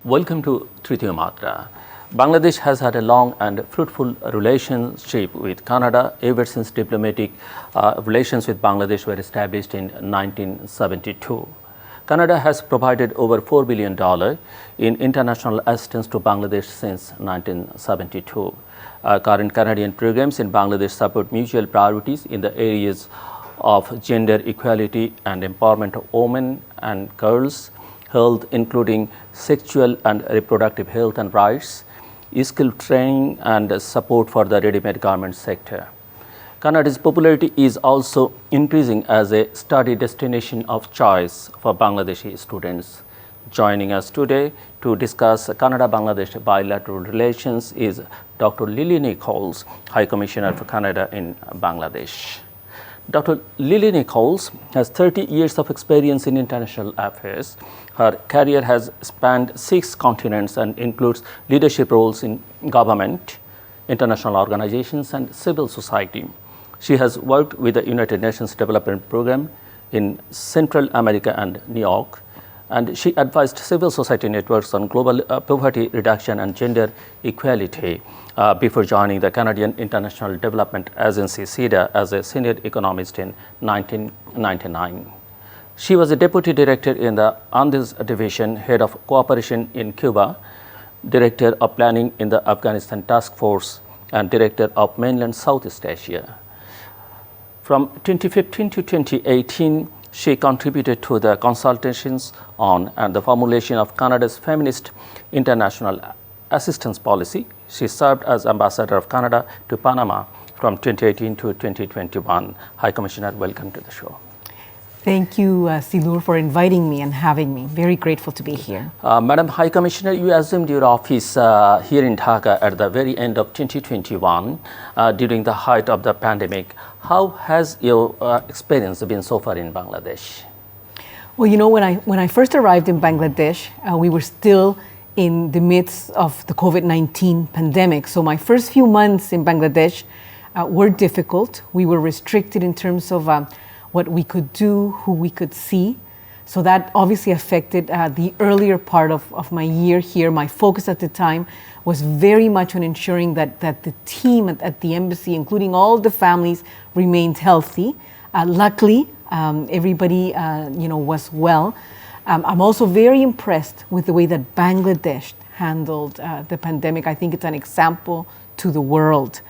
Welcome to Tritiyo Matra. Bangladesh has had a long and fruitful relationship with Canada ever since diplomatic relations with Bangladesh were established in 1972. Canada has provided over $4 billion in international assistance to Bangladesh since 1972. Current Canadian programs in Bangladesh support mutual priorities in the areas of gender equality and empowerment of women and girls, health including sexual and reproductive health and rights, skill training and support for the ready-made garment sector. Canada's popularity is also increasing as a study destination of choice for Bangladeshi students. Joining us today to discuss Canada-Bangladesh bilateral relations is Dr. Lilly Nicholls, High Commissioner for Canada in Bangladesh. Dr. Lilly Nicholls has 30 years of experience in international affairs. Her career has spanned 6 continents and includes leadership roles in government, international organizations, and civil society. She has worked with the United Nations Development Program in Central America and New York, and she advised civil society networks on global poverty reduction and gender equality before joining the Canadian International Development Agency (CIDA) as a senior economist in 1999. She was a deputy director in the Andes Division, head of cooperation in Cuba, director of planning in the Afghanistan Task Force, and director of mainland Southeast Asia. From 2015 to 2018, she contributed to the consultations on and the formulation of Canada's feminist international assistance policy. She served as Ambassador of Canada to Panama from 2018 to 2021. High Commissioner, welcome to the show. Thank you, Zillur, for inviting me and having me. Very grateful to be here. Madam High Commissioner, you assumed your office here in Dhaka at the very end of 2021 during the height of the pandemic. How has your experience been so far in Bangladesh? Well, you know, when I first arrived in Bangladesh, we were still in the midst of the COVID-19 pandemic. So my first few months in Bangladesh were difficult. We were restricted in terms of what we could do, who we could see. So that obviously affected the earlier part of my year here. My focus at the time was very much on ensuring that the team at the embassy, including all the families, remained healthy. Luckily, everybody was well. I'm also very impressed with the way that Bangladesh handled the pandemic. I think it's an example to the world.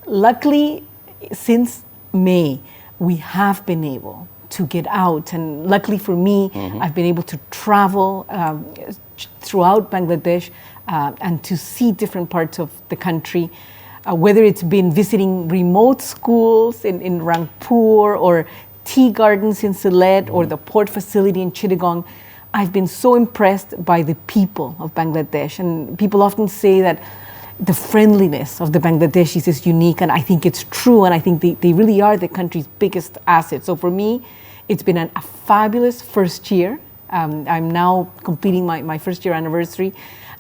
Luckily, since May, we have been able to get out, and luckily for me, I've been able to travel throughout Bangladesh and to see different parts of the country, whether it's been visiting remote schools in Rangpur or tea gardens in Sylhet or the port facility in Chittagong. I've been so impressed by the people of Bangladesh, and people often say that the friendliness of the Bangladeshis is unique, and I think it's true, and I think they really are the country's biggest asset. So for me, it's been a fabulous first year. I'm now completing my first year anniversary.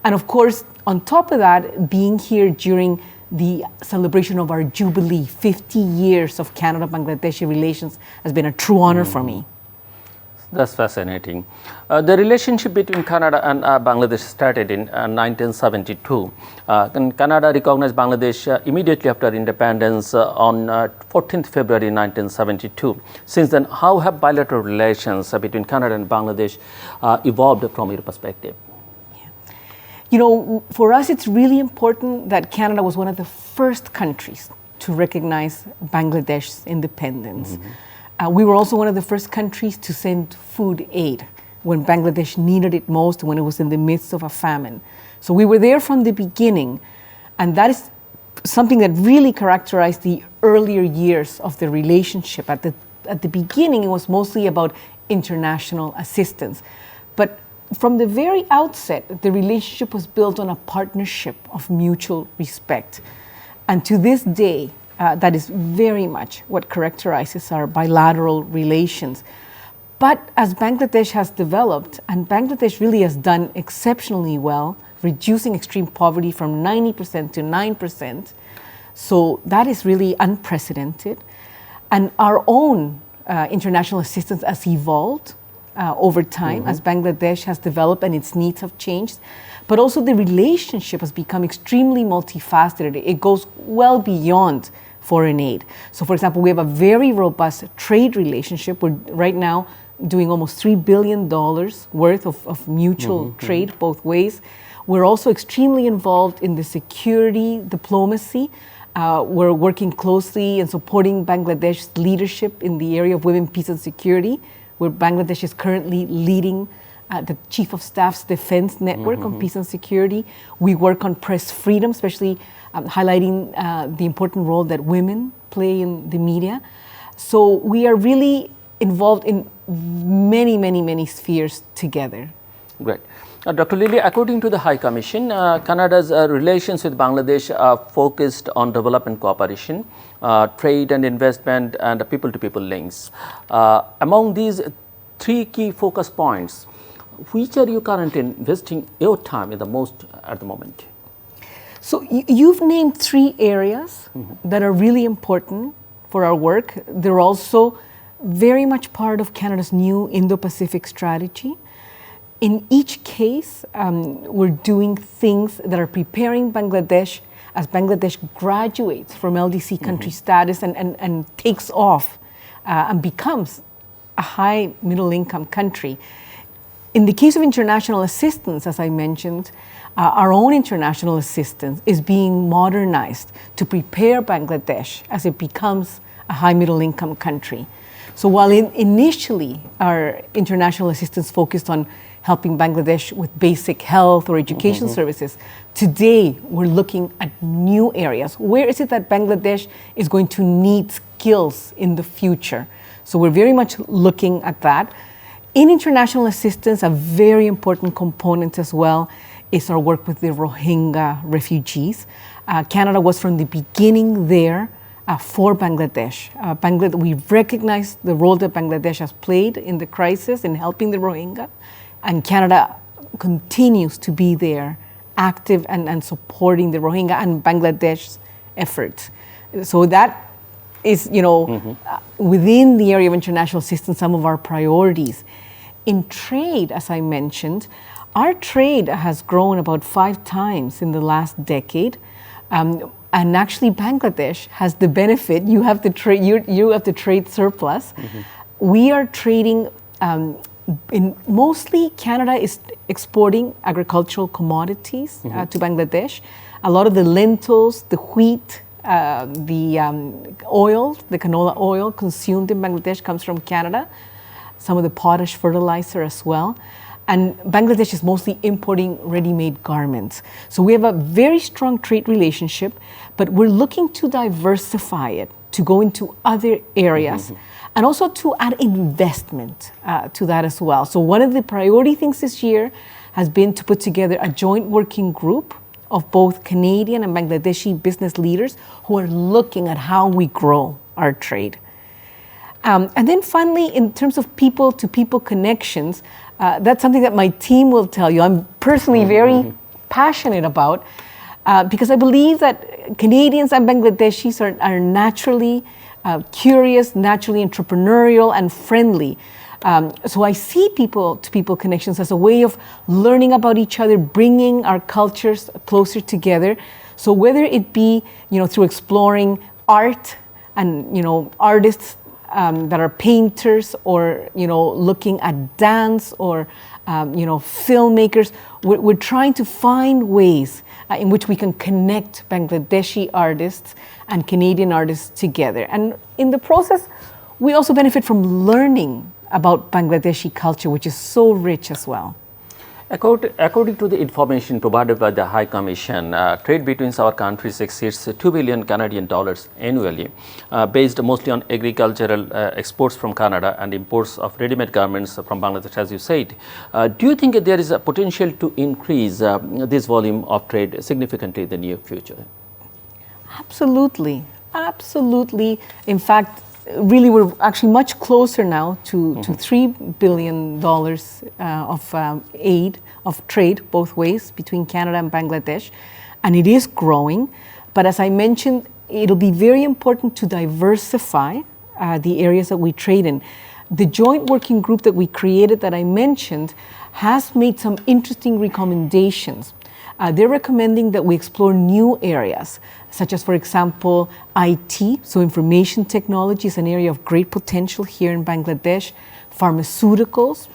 And of course, on top of that, being here during the celebration of our Jubilee, 50 years of Canada-Bangladeshi relations, has been a true honor for me. That's fascinating. The relationship between Canada and Bangladesh started in 1972. Canada recognized Bangladesh immediately after independence on 14th February 1972. Since then, how have bilateral relations between Canada and Bangladesh evolved from your perspective? You know, for us, it's really important that Canada was one of the first countries to recognize Bangladesh's independence. We were also one of the first countries to send food aid when Bangladesh needed it most, when it was in the midst of a famine. So we were there from the beginning, and that is something that really characterized the earlier years of the relationship. At the beginning, it was mostly about international assistance. But from the very outset, the relationship was built on a partnership of mutual respect. And to this day, that is very much what characterizes our bilateral relations. But as Bangladesh has developed, and Bangladesh really has done exceptionally well, reducing extreme poverty from 90% to 9%, so that is really unprecedented. And our own international assistance has evolved. over time as Bangladesh has developed and its needs have changed. But also the relationship has become extremely multifaceted. It goes well beyond foreign aid. So for example, we have a very robust trade relationship. We're right now doing almost $3 billion worth of mutual trade both ways. We're also extremely involved in the security diplomacy. We're working closely and supporting Bangladesh's leadership in the area of women, peace and security, where Bangladesh is currently leading the Chief of Staff's Defense Network on peace and security. We work on press freedom, especially highlighting the important role that women play in the media. So we are really involved in many, many, many spheres together. Great. Dr. Lilly, according to the High Commission, Canada's relations with Bangladesh are focused on development cooperation, trade and investment, and people-to-people links. Among these three key focus points, which are you currently investing your time in the most at the moment? So you've named three areas that are really important for our work. They're also very much part of Canada's new Indo-Pacific strategy. In each case, we're doing things that are preparing Bangladesh as Bangladesh graduates from LDC country status and takes off and becomes a high middle income country. In the case of international assistance, as I mentioned, our own international assistance is being modernized to prepare Bangladesh as it becomes a high middle income country. So while initially our international assistance focused on helping Bangladesh with basic health or education services, today we're looking at new areas. Where is it that Bangladesh is going to need skills in the future? So we're very much looking at that. In international assistance, a very important component as well is our work with the Rohingya refugees. Canada was from the beginning there for Bangladesh. We recognize the role that Bangladesh has played in the crisis in helping the Rohingya, and Canada continues to be there, active and supporting the Rohingya and Bangladesh's efforts. So that is, within the area of international assistance, some of our priorities. In trade, as I mentioned, our trade has grown about 5 times in the last decade. And actually, Bangladesh has the benefit. You have the trade surplus. We are trading mostly Canada is exporting agricultural commodities to Bangladesh. A lot of the lentils, the wheat, the oil, the canola oil consumed in Bangladesh comes from Canada. Some of the potash fertilizer as well. And Bangladesh is mostly importing ready-made garments. So we have a very strong trade relationship, but we're looking to diversify it, to go into other areas, and also to add investment to that as well. So one of the priority things this year has been to put together a joint working group of both Canadian and Bangladeshi business leaders who are looking at how we grow our trade. And then finally, in terms of people-to-people connections, that's something that my team will tell you. I'm personally very passionate about because I believe that Canadians and Bangladeshis are naturally curious, naturally entrepreneurial and friendly. So I see people-to-people connections as a way of learning about each other, bringing our cultures closer together. So whether it be, through exploring art and, artists that are painters, or looking at dance, or filmmakers, we're trying to find ways in which we can connect Bangladeshi artists and Canadian artists together. And in the process, we also benefit from learning about Bangladeshi culture, which is so rich as well. According to the information provided by the High Commission, trade between our countries exceeds $2 billion Canadian dollars annually, based mostly on agricultural exports from Canada and imports of ready-made garments from Bangladesh, as you said. Do you think there is a potential to increase this volume of trade significantly in the near future? Absolutely. Absolutely. In fact, really, we're actually much closer now to $3 billion of aid, of trade, both ways, between Canada and Bangladesh. And it is growing. But as I mentioned, it'll be very important to diversify the areas that we trade in. The joint working group that we created that I mentioned has made some interesting recommendations. They're recommending that we explore new areas, such as, for example, IT, so information technology is an area of great potential here in Bangladesh, pharmaceuticals,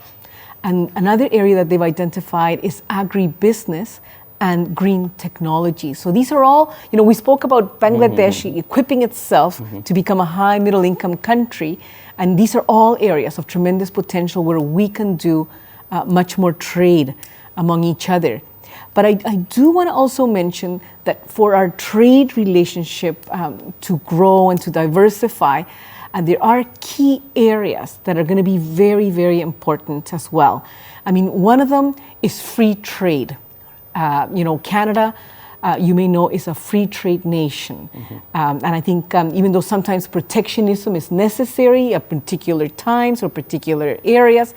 and another area that they've identified is agribusiness and green technology. So these are all, we spoke about Bangladesh equipping itself to become a high middle income country, and these are all areas of tremendous potential where we can do much more trade among each other. But I do want to also mention that for our trade relationship to grow and to diversify, there are key areas that are going to be very, very important as well. I mean, one of them is free trade. Canada, you may know, is a free trade nation. And I think even though sometimes protectionism is necessary at particular times or particular areas,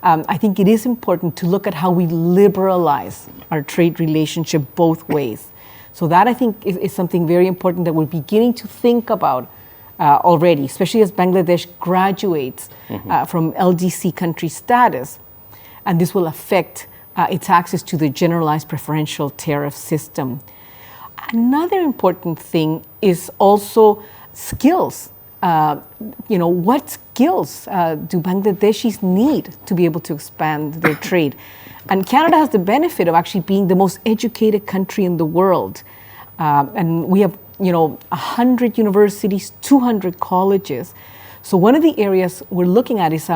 I think it is important to look at how we liberalize our trade relationship both ways. So that, I think, is something very important that we're beginning to think about already, especially as Bangladesh graduates from LDC country status. And this will affect its access to the generalized preferential tariff system. Another important thing is also skills. What skills do Bangladeshis need to be able to expand their trade? And Canada has the benefit of actually being the most educated country in the world. And we have, 100 universities, 200 colleges. So one of the areas we're looking at is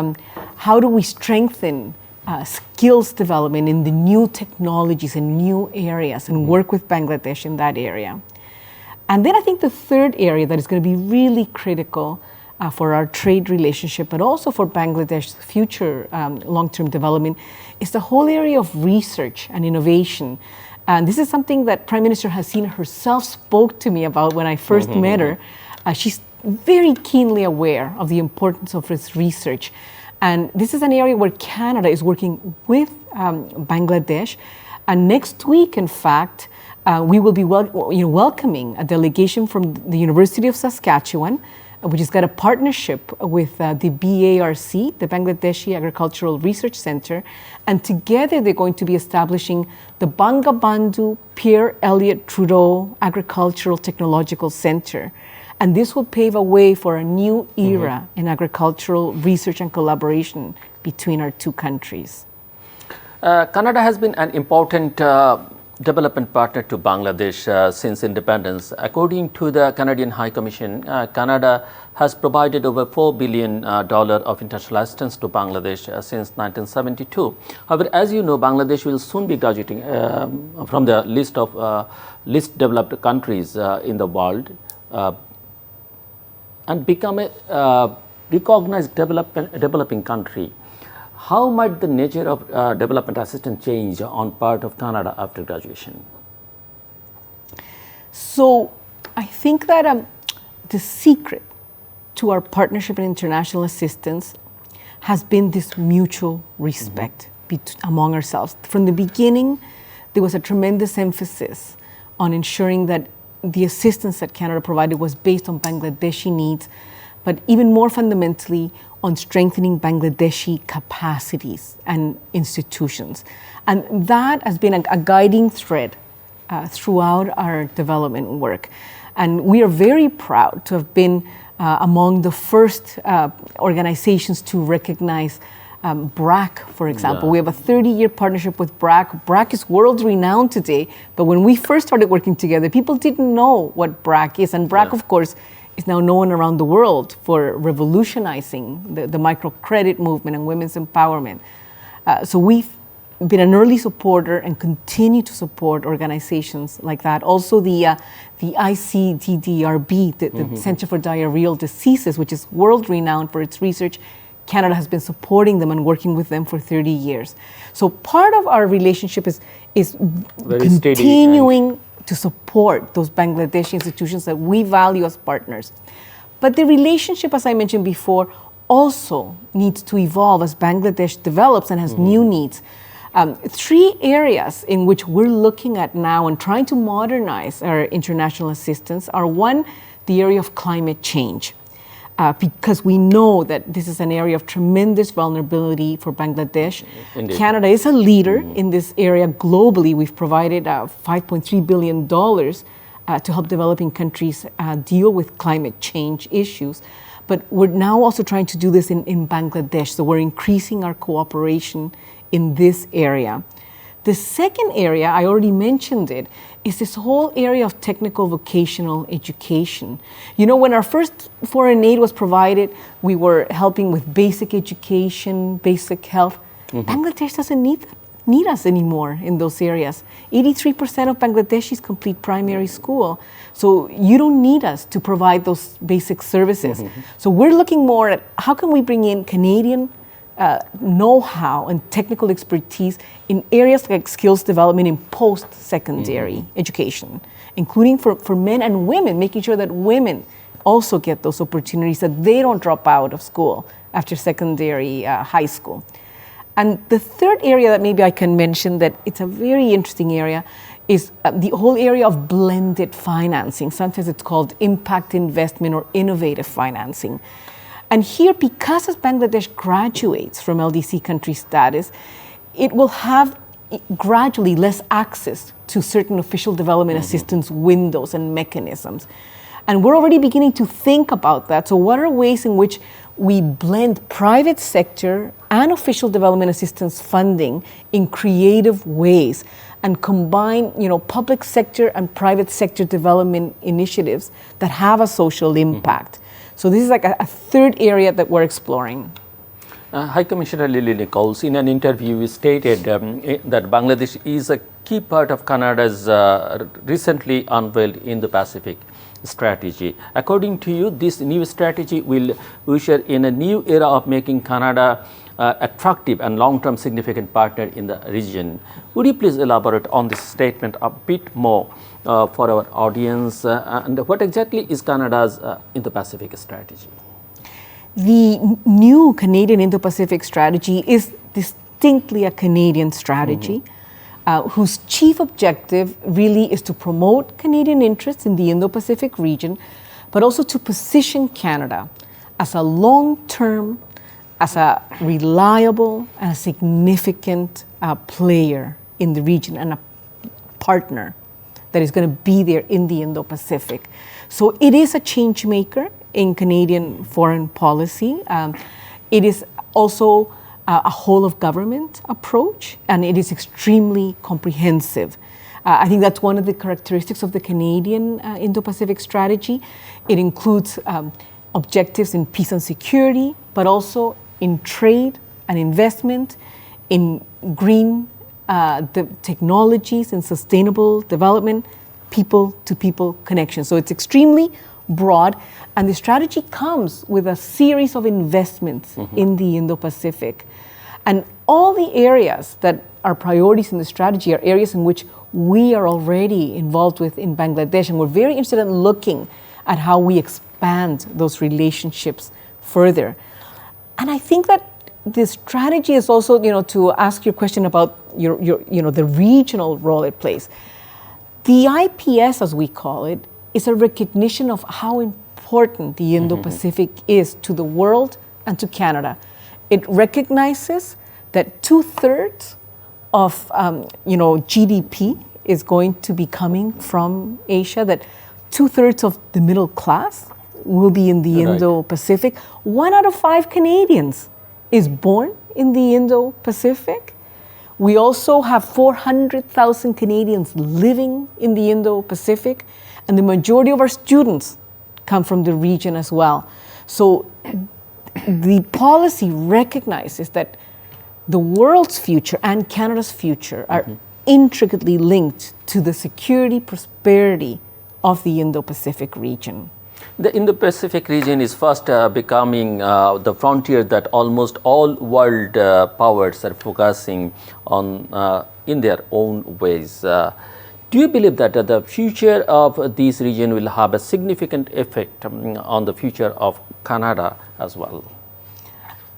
how do we strengthen skills development in the new technologies and new areas and work with Bangladesh in that area. And then I think the third area that is going to be really critical for our trade relationship, but also for Bangladesh's future long-term development, is the whole area of research and innovation. And this is something that Prime Minister Hasina herself spoke to me about when I first met her. She's very keenly aware of the importance of this research. And this is an area where Canada is working with Bangladesh. And next week, in fact, we will be welcoming a delegation from the University of Saskatchewan, which has got a partnership with the BARC, the Bangladeshi Agricultural Research Center. And together they're going to be establishing the Bangabandhu Pierre Elliott Trudeau Agricultural Technological Center. And this will pave a way for a new era in agricultural research and collaboration between our two countries. Canada has been an important development partner to Bangladesh since independence. According to the Canadian High Commission, Canada has provided over $4 billion of international assistance to Bangladesh since 1972. However, as you know, Bangladesh will soon be graduating from the list of least developed countries in the world and become a recognized developing country. How might the nature of development assistance change on part of Canada after graduation? So I think that the secret to our partnership in international assistance has been this mutual respect among ourselves. From the beginning, there was a tremendous emphasis on ensuring that the assistance that Canada provided was based on Bangladeshi needs, but even more fundamentally, on strengthening Bangladeshi capacities and institutions. And that has been a guiding thread throughout our development work. And we are very proud to have been among the first organizations to recognize BRAC, for example. We have a 30-year partnership with BRAC. BRAC is world-renowned today, but when we first started working together, people didn't know what BRAC is. And BRAC, of course, is now known around the world for revolutionizing the microcredit movement and women's empowerment. So we've been an early supporter and continue to support organizations like that. Also the ICDDRB, the Center for Diarrheal Diseases, which is world-renowned for its research. Canada has been supporting them and working with them for 30 years. So part of our relationship is continuing to support those Bangladeshi institutions that we value as partners. But the relationship, as I mentioned before, also needs to evolve as Bangladesh develops and has new needs. 3 areas in which we're looking at now and trying to modernize our international assistance are: one, the area of climate change. because we know that this is an area of tremendous vulnerability for Bangladesh. Indeed. Canada is a leader in this area globally. We've provided $5.3 billion to help developing countries deal with climate change issues. But we're now also trying to do this in Bangladesh, so we're increasing our cooperation in this area. The second area, I already mentioned it, is this whole area of technical vocational education. You know, when our first foreign aid was provided, we were helping with basic education, basic health. Bangladesh doesn't need us anymore in those areas. 83% of Bangladeshis complete primary school. So you don't need us to provide those basic services. So we're looking more at how can we bring in Canadian know-how and technical expertise in areas like skills development in post-secondary education, including for men and women, making sure that women also get those opportunities, that they don't drop out of school after secondary high school. And the third area that maybe I can mention that it's a very interesting area is the whole area of blended financing. Sometimes it's called impact investment or innovative financing. And here, because as Bangladesh graduates from LDC country status, it will have gradually less access to certain official development assistance windows and mechanisms. And we're already beginning to think about that. So what are ways in which we blend private sector and official development assistance funding in creative ways and combine, public sector and private sector development initiatives that have a social impact? So this is like a third area that we're exploring. High Commissioner Lilly Nicholls, in an interview, stated that Bangladesh is a key part of Canada's recently unveiled Indo-Pacific strategy. According to you, this new strategy will usher in a new era of making Canada attractive and long-term significant partner in the region. Would you please elaborate on this statement a bit more for our audience, and what exactly is Canada's Indo-Pacific strategy? The new Canadian Indo-Pacific strategy is distinctly a Canadian strategy whose chief objective really is to promote Canadian interests in the Indo-Pacific region, but also to position Canada as a long-term, as a reliable and a significant player in the region and a partner that is going to be there in the Indo-Pacific. So it is a change maker in Canadian foreign policy. It is also a whole of government approach, and it is extremely comprehensive. I think that's one of the characteristics of the Canadian Indo-Pacific strategy. It includes objectives in peace and security, but also in trade and investment, in green the technologies and sustainable development, people-to-people connection. So it's extremely broad, and the strategy comes with a series of investments in the Indo-Pacific. And all the areas that are priorities in the strategy are areas in which we are already involved with in Bangladesh, and we're very interested in looking at how we expand those relationships further. And I think that the strategy is also, to ask your question about the regional role it plays. The IPS, as we call it, is a recognition of how important the Indo-Pacific is to the world and to Canada. It recognizes that 2/3 of GDP is going to be coming from Asia, that 2/3 of the middle class will be in the Indo-Pacific. 1 out of 5 Canadians is born in the Indo-Pacific. We also have 400,000 Canadians living in the Indo-Pacific, and the majority of our students come from the region as well. So the policy recognizes that the world's future and Canada's future are intricately linked to the security, prosperity of the Indo-Pacific region. The Indo-Pacific region is fast becoming the frontier that almost all world powers are focusing on in their own ways. Do you believe that the future of this region will have a significant effect on the future of Canada as well?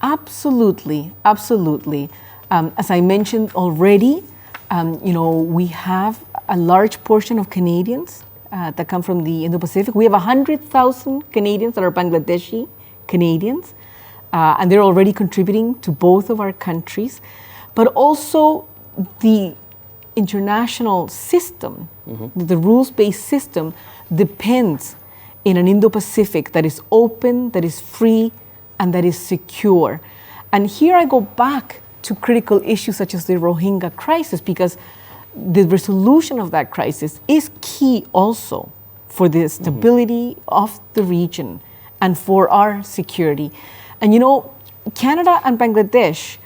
Absolutely, absolutely. As I mentioned already, we have a large portion of Canadians that come from the Indo-Pacific. We have 100,000 Canadians that are Bangladeshi Canadians, and they're already contributing to both of our countries, but also the international system, the rules-based system depends in an Indo-Pacific that is open, that is free, and that is secure. And here I go back to critical issues such as the Rohingya crisis, because the resolution of that crisis is key also for the stability of the region and for our security. And you know, Canada and Bangladesh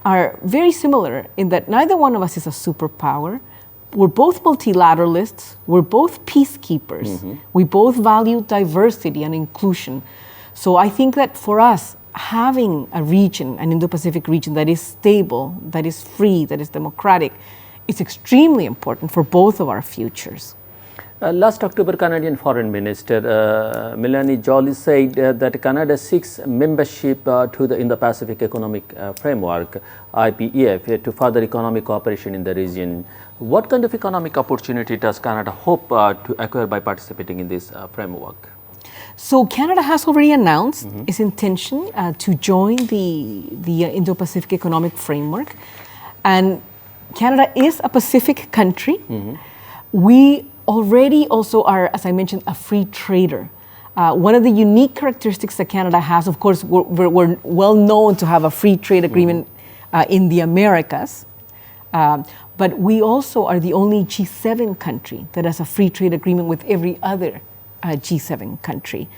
are very similar in that neither one of us is a superpower. We're both multilateralists, we're both peacekeepers, we both value diversity and inclusion. So I think that for us, having a region, an Indo-Pacific region that is stable, that is free, that is democratic, is extremely important for both of our futures. Last October, Canadian Foreign Minister Lilly Nicholls said that Canada seeks membership to the Indo-Pacific Economic Framework, IPS, to further economic cooperation in the region. What kind of economic opportunity does Canada hope to acquire by participating in this framework? So Canada has already announced its intention to join the Indo-Pacific Economic Framework. And Canada is a Pacific country. We already also are, as I mentioned, a free trader. One of the unique characteristics that Canada has, of course, we're well known to have a free trade agreement in the Americas, but we also are the only G7 country that has a free trade agreement with every other G7 country.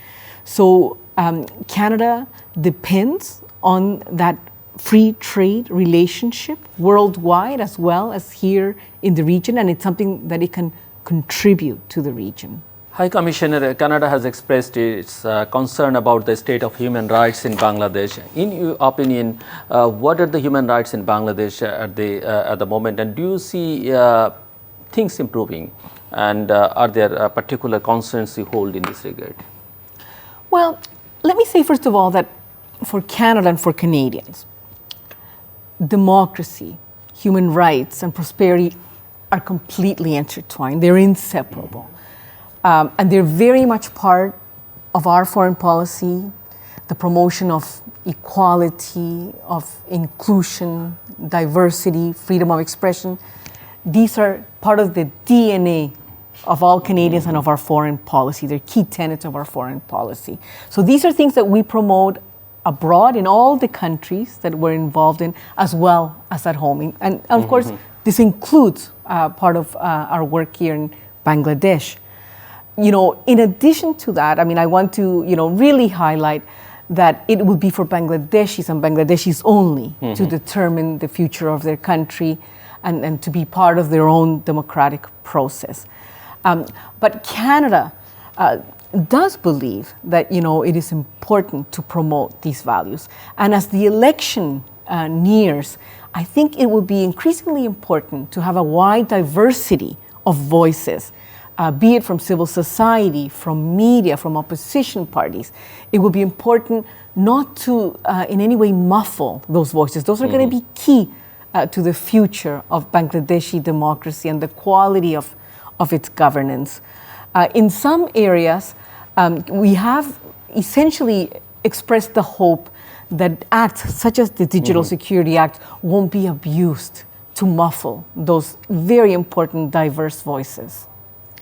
So Canada depends on that free trade relationship worldwide as well as here in the region, and it's something that it can contribute to the region. High Commissioner, Canada has expressed its concern about the state of human rights in Bangladesh. In your opinion, what are the human rights in Bangladesh at the moment, and do you see things improving? And are there particular concerns you hold in this regard? Well, let me say first of all that for Canada and for Canadians, democracy, human rights, and prosperity are completely intertwined. They're inseparable. And they're very much part of our foreign policy, the promotion of equality, of inclusion, diversity, freedom of expression. These are part of the DNA of all Canadians and of our foreign policy. They're key tenets of our foreign policy. So these are things that we promote abroad in all the countries that we're involved in, as well as at home. And of course, this includes part of our work here in Bangladesh. You know, in addition to that, I mean, I want to, really highlight that it will be for Bangladeshis and Bangladeshis only to determine the future of their country and to be part of their own democratic process. But Canada does believe that, it is important to promote these values. And as the election nears, I think it will be increasingly important to have a wide diversity of voices, be it from civil society, from media, from opposition parties. It will be important not to in any way muffle those voices. Those are going to be key to the future of Bangladeshi democracy and the quality of its governance. In some areas, we have essentially expressed the hope that acts such as the Digital Security Act won't be abused to muffle those very important diverse voices.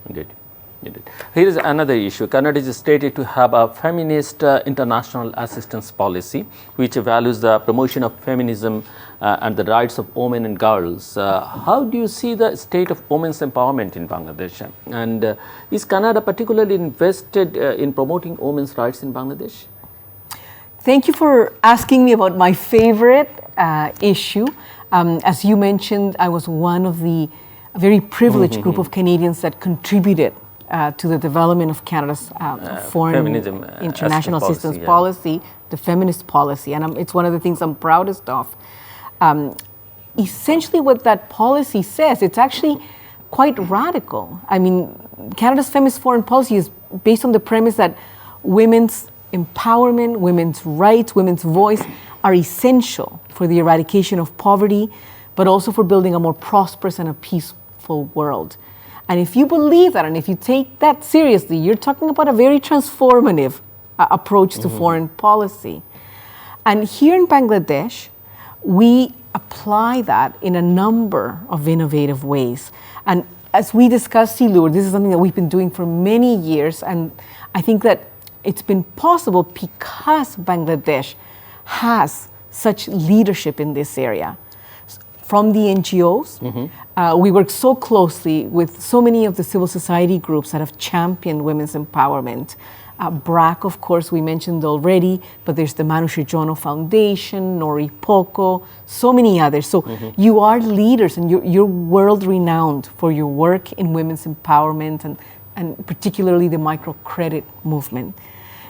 Indeed. Here is another issue. Canada is stated to have a feminist international assistance policy, which values the promotion of feminism and the rights of women and girls. How do you see the state of women's empowerment in Bangladesh? And is Canada particularly invested in promoting women's rights in Bangladesh? Thank you for asking me about my favorite issue. As you mentioned, I was one of the very privileged group of Canadians that contributed to the development of Canada's foreign international assistance policy, the feminist policy, and it's one of the things I'm proudest of. Essentially what that policy says, it's actually quite radical. I mean, Canada's feminist foreign policy is based on the premise that women's empowerment, women's rights, women's voice are essential for the eradication of poverty, but also for building a more prosperous and a peaceful world. And if you believe that, and if you take that seriously, you're talking about a very transformative approach to foreign policy. And here in Bangladesh, we apply that in a number of innovative ways. And as we discussed, Zillur, this is something that we've been doing for many years, and I think that it's been possible because Bangladesh has such leadership in this area. From the NGOs, we work so closely with so many of the civil society groups that have championed women's empowerment. BRAC, of course, we mentioned already, but there's the 𝗙ecie𝗂𝗿 Foundation, 𝗨취𝗂𝗿, so many others. So you are leaders, and you're world-renowned for your work in women's empowerment and particularly the microcredit movement.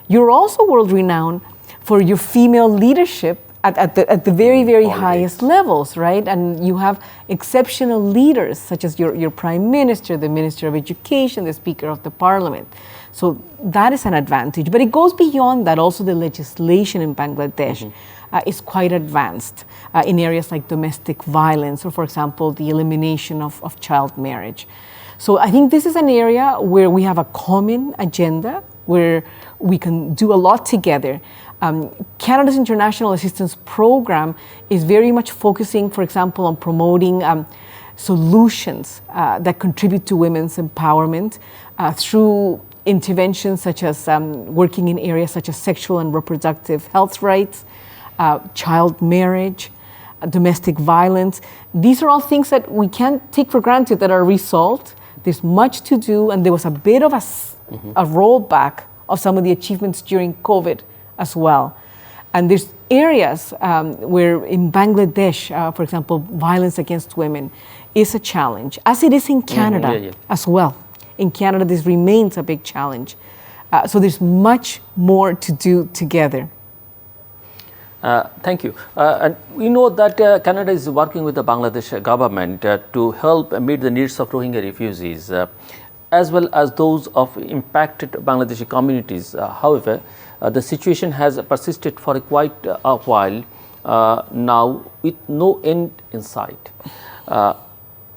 You're also world-renowned for your female leadership at the very, very highest levels, right? And you have exceptional leaders, such as your Prime Minister, the Minister of Education, the Speaker of the Parliament. So that is an advantage. But it goes beyond that. Also, the legislation in Bangladesh is quite advanced in areas like domestic violence, or, for example, the elimination of child marriage. So I think this is an area where we have a common agenda, where we can do a lot together. Canada's International Assistance Program is very much focusing, for example, on promoting solutions that contribute to women's empowerment through interventions such as working in areas such as sexual and reproductive health rights, child marriage, domestic violence. These are all things that we can't take for granted that are resolved. There's much to do, and there was a bit of a rollback of some of the achievements during COVID as well. And there's areas where in Bangladesh, for example, violence against women is a challenge, as it is in Canada as well. In Canada, this remains a big challenge. So there's much more to do together. Thank you. And we know that Canada is working with the Bangladesh government to help meet the needs of Rohingya refugees, as well as those of impacted Bangladeshi communities. However, the situation has persisted for quite a while now, with no end in sight.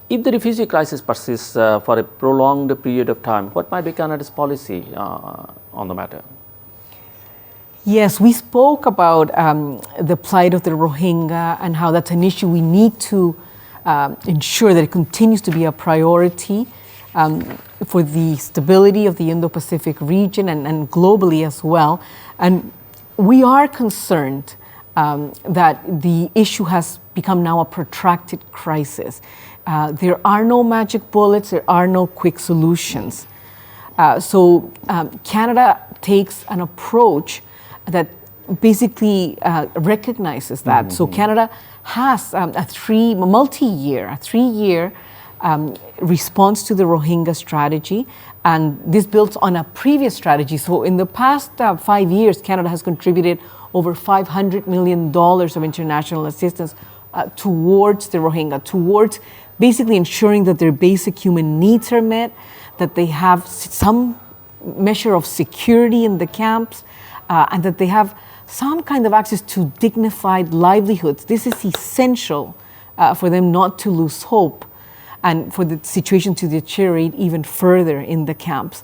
If the refugee crisis persists for a prolonged period of time, what might be Canada's policy on the matter? Yes, we spoke about the plight of the Rohingya and how that's an issue we need to ensure that it continues to be a priority for the stability of the Indo-Pacific region and globally as well. And we are concerned that the issue has become now a protracted crisis. There are no magic bullets, there are no quick solutions. So Canada takes an approach that basically recognizes that. So Canada has a three-year response to the Rohingya strategy, and this builds on a previous strategy. So in the past 5 years, Canada has contributed over $500 million of international assistance towards the Rohingya, towards basically ensuring that their basic human needs are met, that they have some measure of security in the camps, and that they have some kind of access to dignified livelihoods. This is essential for them not to lose hope and for the situation to deteriorate even further in the camps.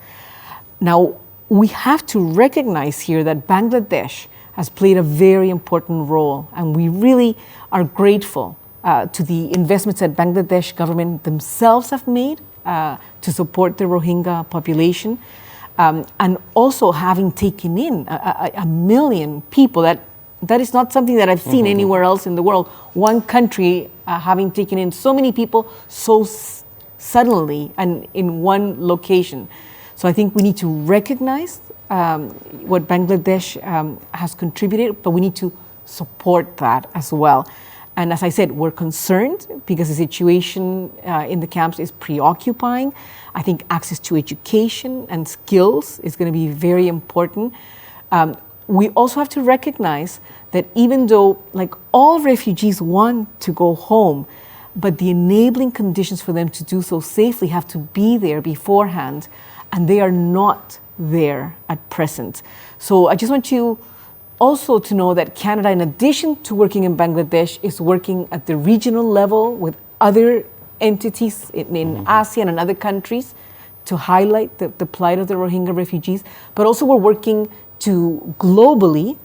Now, we have to recognize here that Bangladesh has played a very important role, and we really are grateful to the investments that Bangladesh government themselves have made to support the Rohingya population. And also having taken in a million people, that is not something that I've seen anywhere else in the world. One country having taken in so many people so suddenly and in one location. So I think we need to recognize what Bangladesh has contributed, but we need to support that as well. And as I said, we're concerned because the situation in the camps is preoccupying. I think access to education and skills is going to be very important. We also have to recognize that even though, like, all refugees want to go home, but the enabling conditions for them to do so safely have to be there beforehand, and they are not there at present. So I just want you also to know that Canada, in addition to working in Bangladesh, is working at the regional level with other entities in ASEAN and other countries to highlight the plight of the Rohingya refugees. But also we're working to globally,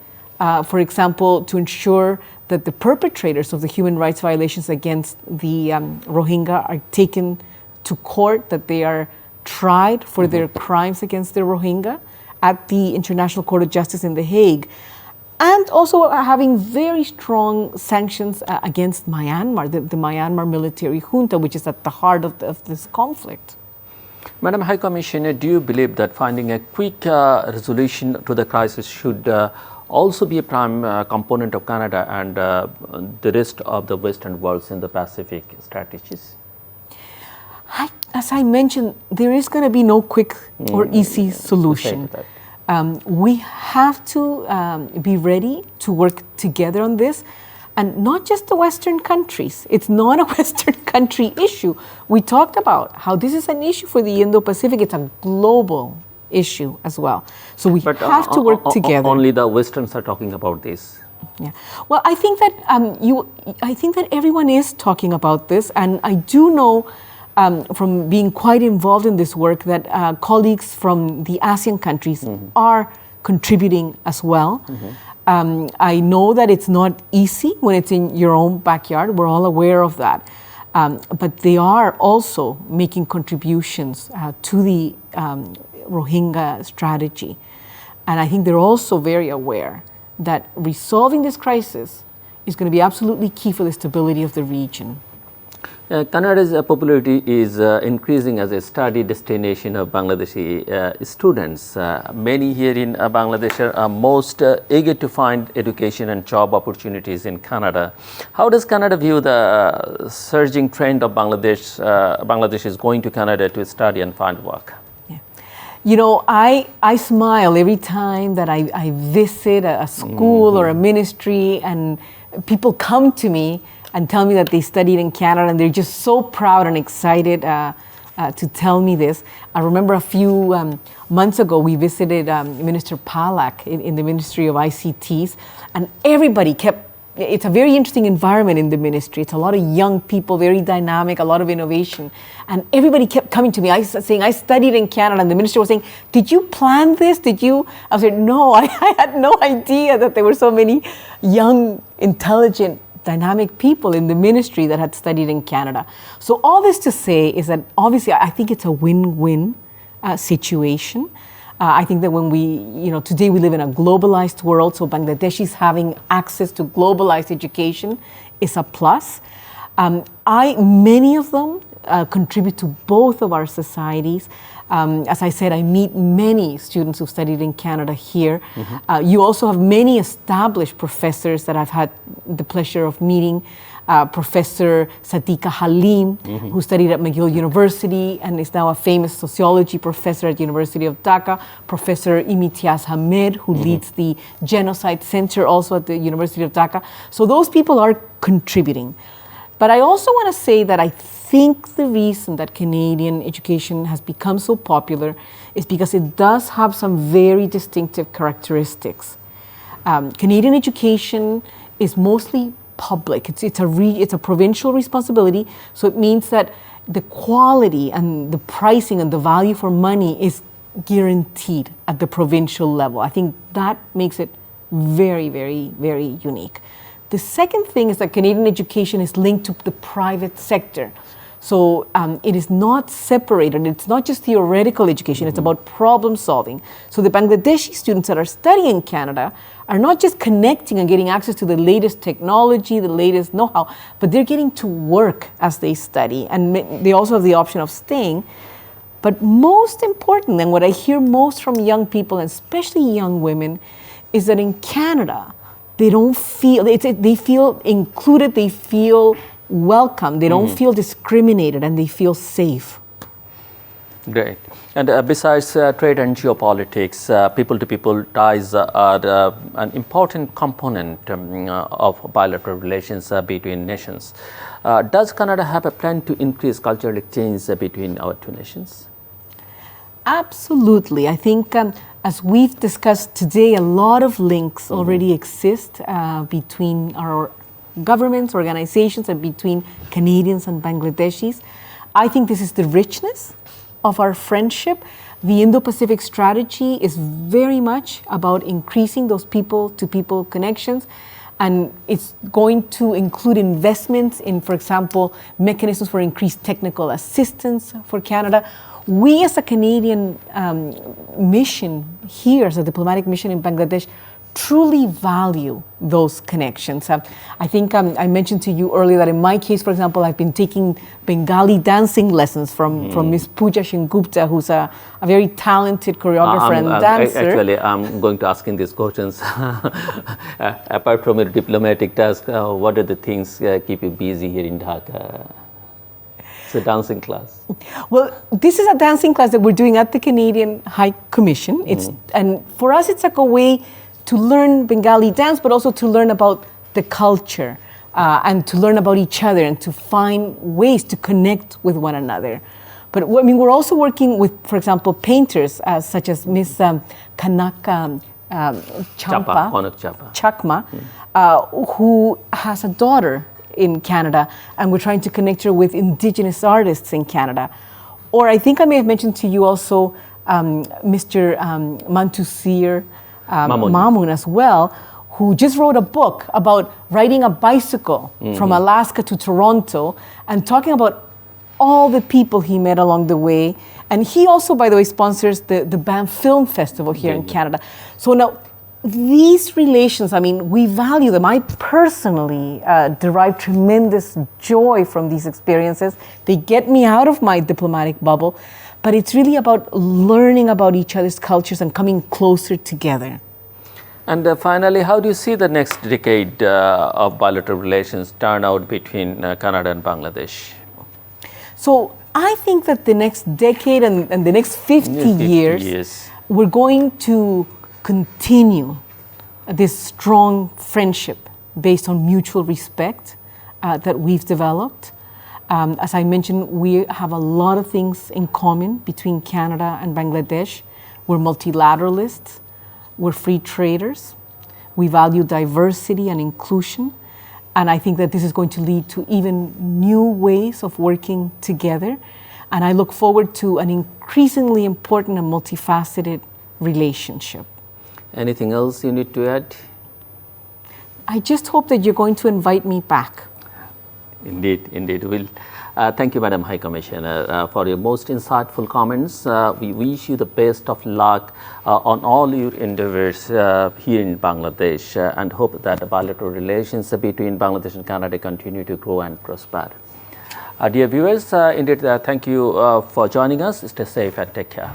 for example, to ensure that the perpetrators of the human rights violations against the Rohingya are taken to court, that they are tried for their crimes against the Rohingya at the International Court of Justice in The Hague, and also having very strong sanctions against Myanmar, the Myanmar military junta, which is at the heart of this conflict. Madam High Commissioner, do you believe that finding a quick resolution to the crisis should also be a prime component of Canada and the rest of the Western world's Indo-Pacific strategies? As I mentioned, there is going to be no quick or easy solution. We have to be ready to work together on this, and not just the Western countries. It's not a Western country issue. We talked about how this is an issue for the Indo-Pacific. It's a global issue as well. So we have to work together. Only the Westerns are talking about this. Yeah. Well, I think that I think that everyone is talking about this, and I do know from being quite involved in this work that colleagues from the ASEAN countries are contributing as well. I know that it's not easy when it's in your own backyard. We're all aware of that. But they are also making contributions to the Rohingya strategy. And I think they're also very aware that resolving this crisis is going to be absolutely key for the stability of the region. Canada's popularity is increasing as a study destination of Bangladeshi students. Many here in Bangladesh are most eager to find education and job opportunities in Canada. How does Canada view the surging trend of Bangladeshis going to Canada to study and find work? Yeah. You know, I smile every time that I visit a school or a ministry, and people come to me and tell me that they studied in Canada, and they're just so proud and excited to tell me this. I remember a few months ago, we visited Minister Palak in the Ministry of ICTs, and everybody it's a very interesting environment in the ministry. It's a lot of young people, very dynamic, a lot of innovation. And everybody kept coming to me, saying, I studied in Canada, and the minister was saying, did you plan this? I said, no, I had no idea that there were so many young, intelligent, dynamic people in the ministry that had studied in Canada. So all this to say is that obviously I think it's a win-win situation. I think that when today we live in a globalized world, so Bangladeshis having access to globalized education is a plus. Many of them contribute to both of our societies. As I said, I meet many students who've studied in Canada here. You also have many established professors that I've had the pleasure of meeting. Professor 𝗙ecie𝗂𝗿𝗄, who studied at McGill University and is now a famous sociology professor at the University of Dhaka. Professor Imtiaz Hamed, who leads the Genocide Center also at the University of Dhaka. So those people are contributing. But I also want to say that I think the reason that Canadian education has become so popular is because it does have some very distinctive characteristics. Canadian education is mostly public. It's a provincial responsibility, so it means that the quality and the pricing and the value for money is guaranteed at the provincial level. I think that makes it very, very, very unique. The second thing is that Canadian education is linked to the private sector. So it is not separated. It's not just theoretical education. It's about problem solving. So the Bangladeshi students that are studying in Canada are not just connecting and getting access to the latest technology, the latest know-how, but they're getting to work as they study. And they also have the option of staying. But most important, and what I hear most from young people, and especially young women, is that in Canada, they feel included, they feel welcome, they don't feel discriminated, and they feel safe. Great. And besides trade and geopolitics, people-to-people ties are an important component of bilateral relations between nations. Does Canada have a plan to increase cultural exchange between our two nations? Absolutely. I think as we've discussed today, a lot of links already exist between our governments, organizations, and between Canadians and Bangladeshis. I think this is the richness of our friendship. The Indo-Pacific strategy is very much about increasing those people-to-people connections, and it's going to include investments in, for example, mechanisms for increased technical assistance for Canada. We as a Canadian mission here, as a diplomatic mission in Bangladesh, truly value those connections. I think I mentioned to you earlier that in my case, for example, I've been taking Bengali dancing lessons from Miss 𝗙𝗵𝗋, who's a very talented choreographer and dancer. Actually, I'm going to ask in these questions. Apart from your diplomatic task, what are the things keep you busy here in Dhaka? It's a dancing class. Well, this is a dancing class that we're doing at the Canadian High Commission. And for us, it's like a way to learn Bengali dance, but also to learn about the culture and to learn about each other and to find ways to connect with one another. But I mean, we're also working with, for example, painters such as Miss Kanaka Chakma, who has a daughter in Canada, and we're trying to connect her with Indigenous artists in Canada. Or I think I may have mentioned to you also Mr. Mamun as well, who just wrote a book about riding a bicycle from Alaska to Toronto and talking about all the people he met along the way. And he also, by the way, sponsors the Banff Film Festival here in Canada. So now, these relations, I mean, we value them. I personally derive tremendous joy from these experiences. They get me out of my diplomatic bubble. But it's really about learning about each other's cultures and coming closer together. And finally, how do you see the next decade of bilateral relations turn out between Canada and Bangladesh? So I think that the next decade and the next 50 years, we're going to continue this strong friendship based on mutual respect that we've developed. As I mentioned, we have a lot of things in common between Canada and Bangladesh. We're multilateralists, we're free traders, we value diversity and inclusion, and I think that this is going to lead to even new ways of working together. And I look forward to an increasingly important and multifaceted relationship. Anything else you need to add? I just hope that you're going to invite me back. Indeed, indeed. We'll, thank you, Madam High Commissioner, for your most insightful comments. We wish you the best of luck on all your endeavors here in Bangladesh and hope that the bilateral relations between Bangladesh and Canada continue to grow and prosper. Dear viewers, indeed, thank you for joining us. Stay safe and take care.